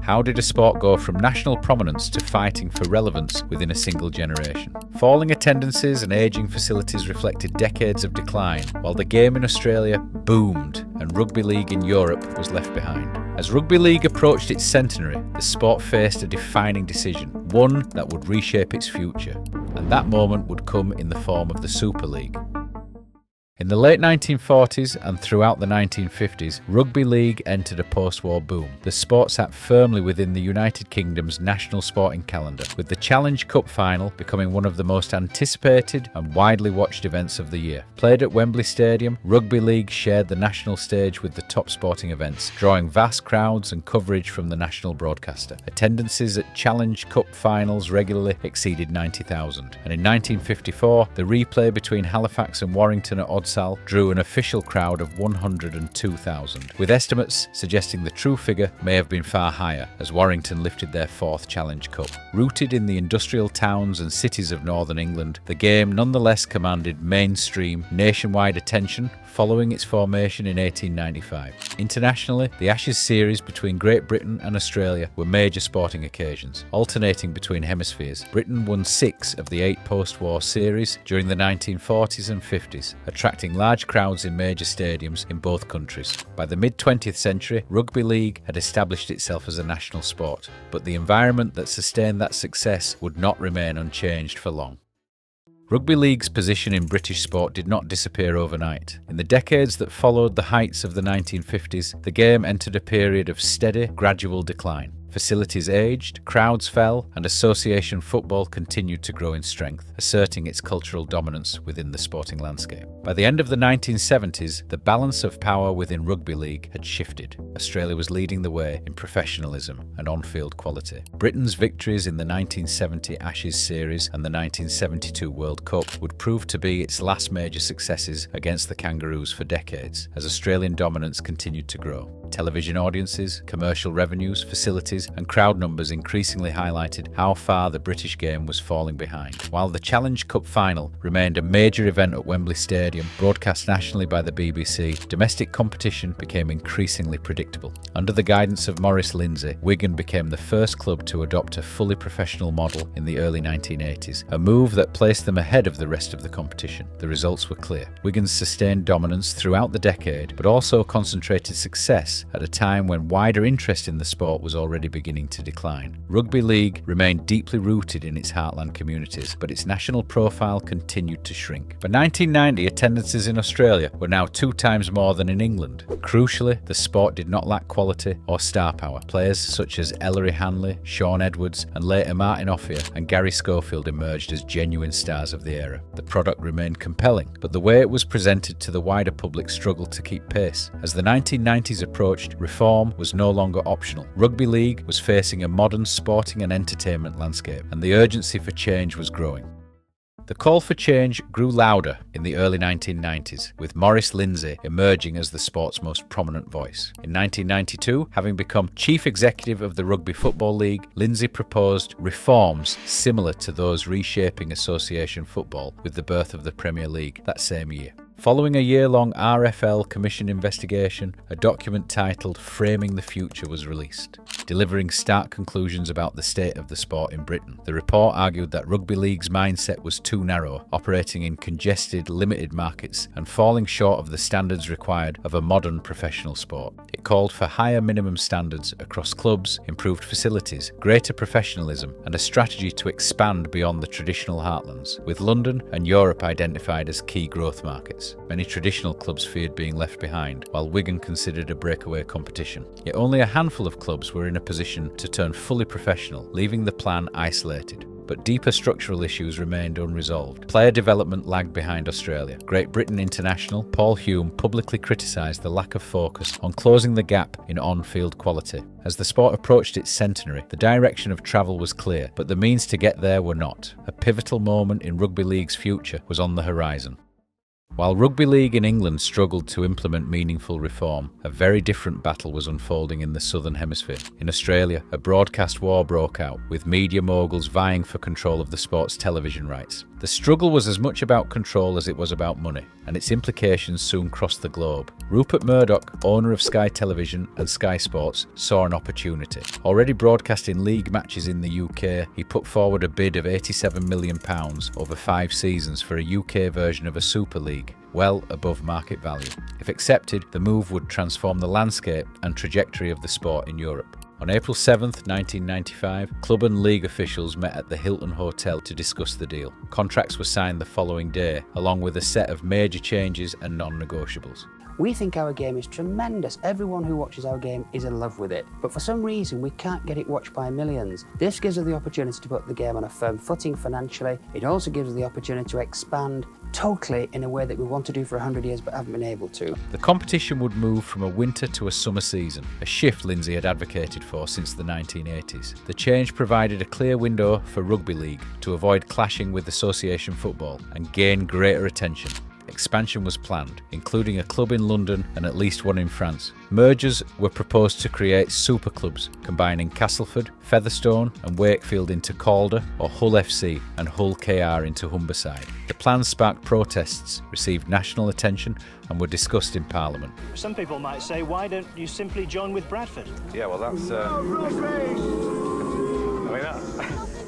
How did a sport go from national prominence to fighting for relevance within a single generation? Falling attendances and ageing facilities reflected decades of decline, while the game in Australia boomed and rugby league in Europe was left behind. As rugby league approached its centenary, the sport faced a defining decision, one that would reshape its future, and that moment would come in the form of the Super League. In the late 1940s and throughout the 1950s, rugby league entered a post-war boom. The sport sat firmly within the United Kingdom's national sporting calendar, with the Challenge Cup final becoming one of the most anticipated and widely watched events of the year. Played at Wembley Stadium, rugby league shared the national stage with the top sporting events, drawing vast crowds and coverage from the national broadcaster. Attendances at Challenge Cup finals regularly exceeded 90,000, and in 1954, the replay between Halifax and Warrington at Oddsall drew an official crowd of 102,000, with estimates suggesting the true figure may have been far higher as Warrington lifted their fourth Challenge Cup. Rooted in the industrial towns and cities of northern England, the game nonetheless commanded mainstream, nationwide attention following its formation in 1895. Internationally, the Ashes series between Great Britain and Australia were major sporting occasions, alternating between hemispheres. Britain won 6 of the 8 post-war series during the 1940s and 50s, attracting large crowds in major stadiums in both countries. By the mid-20th century, rugby league had established itself as a national sport, but the environment that sustained that success would not remain unchanged for long. Rugby league's position in British sport did not disappear overnight. In the decades that followed the heights of the 1950s, the game entered a period of steady, gradual decline. Facilities aged, crowds fell, and association football continued to grow in strength, asserting its cultural dominance within the sporting landscape. By the end of the 1970s, the balance of power within rugby league had shifted. Australia was leading the way in professionalism and on-field quality. Britain's victories in the 1970 Ashes series and the 1972 World Cup would prove to be its last major successes against the Kangaroos for decades, as Australian dominance continued to grow. Television audiences, commercial revenues, facilities, and crowd numbers increasingly highlighted how far the British game was falling behind. While the Challenge Cup final remained a major event at Wembley Stadium, broadcast nationally by the BBC, domestic competition became increasingly predictable. Under the guidance of Maurice Lindsay, Wigan became the first club to adopt a fully professional model in the early 1980s, a move that placed them ahead of the rest of the competition. The results were clear. Wigan's sustained dominance throughout the decade, but also concentrated success at a time when wider interest in the sport was already beginning to decline. Rugby league remained deeply rooted in its heartland communities, but its national profile continued to shrink. By 1990, attendances in Australia were now 2 times more than in England. Crucially, the sport did not lack quality or star power. Players such as Ellery Hanley, Sean Edwards, and later Martin Offiah and Gary Schofield emerged as genuine stars of the era. The product remained compelling, but the way it was presented to the wider public struggled to keep pace. As the 1990s approached, reform was no longer optional. Rugby league was facing a modern sporting and entertainment landscape, and the urgency for change was growing. The call for change grew louder in the early 1990s, with Maurice Lindsay emerging as the sport's most prominent voice. In 1992, having become chief executive of the Rugby Football League, Lindsay proposed reforms similar to those reshaping association football with the birth of the Premier League that same year. Following a year-long RFL Commission investigation, a document titled Framing the Future was released, delivering stark conclusions about the state of the sport in Britain. The report argued that rugby league's mindset was too narrow, operating in congested, limited markets and falling short of the standards required of a modern professional sport. It called for higher minimum standards across clubs, improved facilities, greater professionalism, and a strategy to expand beyond the traditional heartlands, with London and Europe identified as key growth markets. Many traditional clubs feared being left behind, while Wigan considered a breakaway competition. Yet only a handful of clubs were in a position to turn fully professional, leaving the plan isolated. But deeper structural issues remained unresolved. Player development lagged behind Australia. Great Britain international Paul Hume publicly criticised the lack of focus on closing the gap in on-field quality. As the sport approached its centenary, the direction of travel was clear, but the means to get there were not. A pivotal moment in rugby league's future was on the horizon. While rugby league in England struggled to implement meaningful reform, a very different battle was unfolding in the Southern Hemisphere. In Australia, a broadcast war broke out, with media moguls vying for control of the sport's television rights. The struggle was as much about control as it was about money, and its implications soon crossed the globe. Rupert Murdoch, owner of Sky Television and Sky Sports, saw an opportunity. Already broadcasting league matches in the UK, he put forward a bid of £87 million over 5 seasons for a UK version of a Super League, well above market value. If accepted, the move would transform the landscape and trajectory of the sport in Europe. On April 7, 1995, club and league officials met at the Hilton Hotel to discuss the deal. Contracts were signed the following day, along with a set of major changes and non-negotiables. We think our game is tremendous. Everyone who watches our game is in love with it. But for some reason, we can't get it watched by millions. This gives us the opportunity to put the game on a firm footing financially. It also gives us the opportunity to expand totally in a way that we want to do for 100 years but haven't been able to. The competition would move from a winter to a summer season, a shift Lindsay had advocated for since the 1980s. The change provided a clear window for rugby league to avoid clashing with association football and gain greater attention. Expansion was planned, including a club in London and at least one in France. Mergers were proposed to create super clubs, combining Castleford, Featherstone and Wakefield into Calder, or Hull FC and Hull KR into Humberside. The plans sparked protests, received national attention and were discussed in Parliament. Some people might say, why don't you simply join with Bradford? Yeah, well, that's...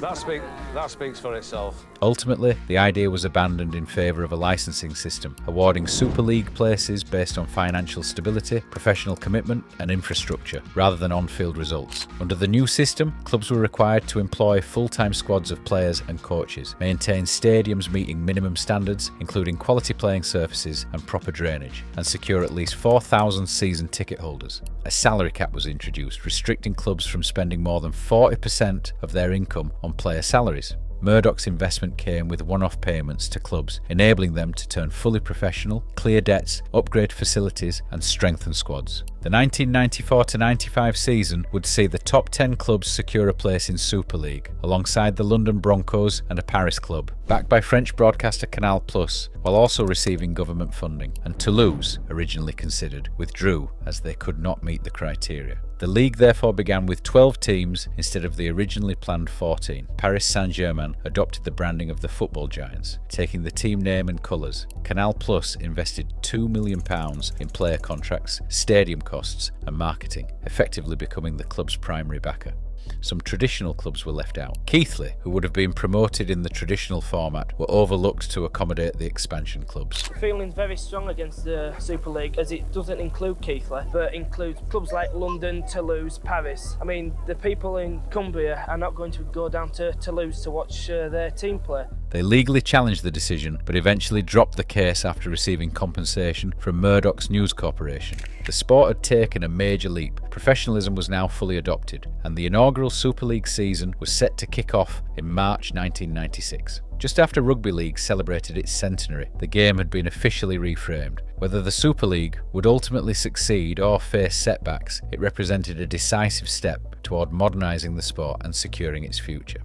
That speaks for itself. Ultimately, the idea was abandoned in favour of a licensing system, awarding Super League places based on financial stability, professional commitment and infrastructure, rather than on-field results. Under the new system, clubs were required to employ full-time squads of players and coaches, maintain stadiums meeting minimum standards, including quality playing surfaces and proper drainage, and secure at least 4,000 season ticket holders. A salary cap was introduced, restricting clubs from spending more than 40% of their income on player salaries. Murdoch's investment came with one-off payments to clubs, enabling them to turn fully professional, clear debts, upgrade facilities and strengthen squads. The 1994-95 season would see the top 10 clubs secure a place in Super League, alongside the London Broncos and a Paris club, backed by French broadcaster Canal+, while also receiving government funding, and Toulouse, originally considered, withdrew as they could not meet the criteria. The league therefore began with 12 teams instead of the originally planned 14. Paris Saint-Germain adopted the branding of the football giants, taking the team name and colours. Canal+ invested £2 million in player contracts, stadium costs and marketing, effectively becoming the club's primary backer. Some traditional clubs were left out. Keighley, who would have been promoted in the traditional format, were overlooked to accommodate the expansion clubs. Feeling very strong against the Super League, as it doesn't include Keighley, but includes clubs like London, Toulouse, Paris. I mean, the people in Cumbria are not going to go down to Toulouse to watch their team play. They legally challenged the decision, but eventually dropped the case after receiving compensation from Murdoch's News Corporation. The sport had taken a major leap. Professionalism was now fully adopted, and the inaugural Super League season was set to kick off in March 1996. Just after Rugby League celebrated its centenary, the game had been officially reframed. Whether the Super League would ultimately succeed or face setbacks, it represented a decisive step toward modernising the sport and securing its future.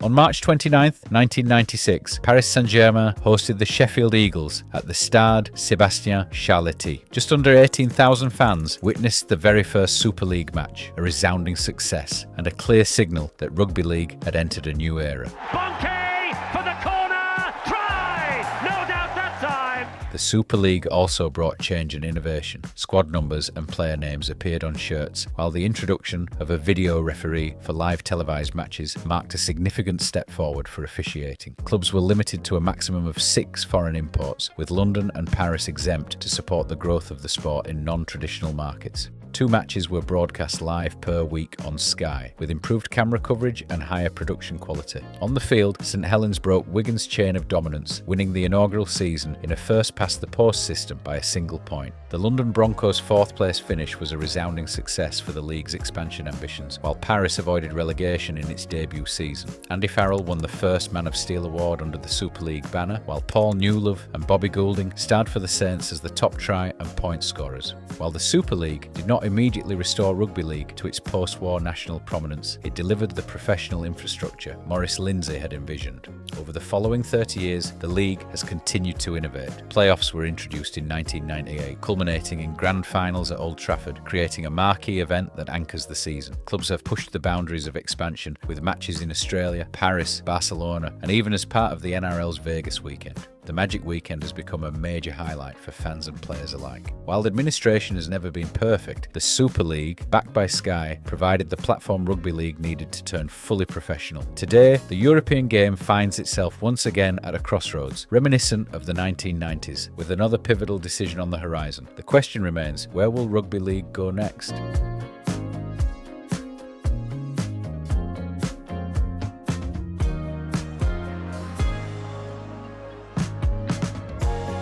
On March 29, 1996, Paris Saint-Germain hosted the Sheffield Eagles at the Stade Sébastien Charletti. Just under 18,000 fans witnessed the very first Super League match, a resounding success and a clear signal that rugby league had entered a new era. For the corner! Try! No doubt that time! The Super League also brought change and innovation. Squad numbers and player names appeared on shirts, while the introduction of a video referee for live televised matches marked a significant step forward for officiating. Clubs were limited to a maximum of 6 foreign imports, with London and Paris exempt to support the growth of the sport in non-traditional markets. 2 matches were broadcast live per week on Sky, with improved camera coverage and higher production quality. On the field, St Helens broke Wigan's chain of dominance, winning the inaugural season in a first-past-the-post system by a single point. The London Broncos' 4th place finish was a resounding success for the league's expansion ambitions, while Paris avoided relegation in its debut season. Andy Farrell won the first Man of Steel award under the Super League banner, while Paul Newlove and Bobby Goulding starred for the Saints as the top try and point scorers. While the Super League did not not immediately restore Rugby League to its post-war national prominence, it delivered the professional infrastructure Maurice Lindsay had envisioned. Over the following 30 years, the league has continued to innovate. Playoffs were introduced in 1998, culminating in grand finals at Old Trafford, creating a marquee event that anchors the season. Clubs have pushed the boundaries of expansion with matches in Australia, Paris, Barcelona, and even as part of the NRL's Vegas weekend. The Magic Weekend has become a major highlight for fans and players alike. While administration has never been perfect, the Super League, backed by Sky, provided the platform Rugby League needed to turn fully professional. Today, the European game finds itself once again at a crossroads, reminiscent of the 1990s, with another pivotal decision on the horizon. The question remains, where will Rugby League go next?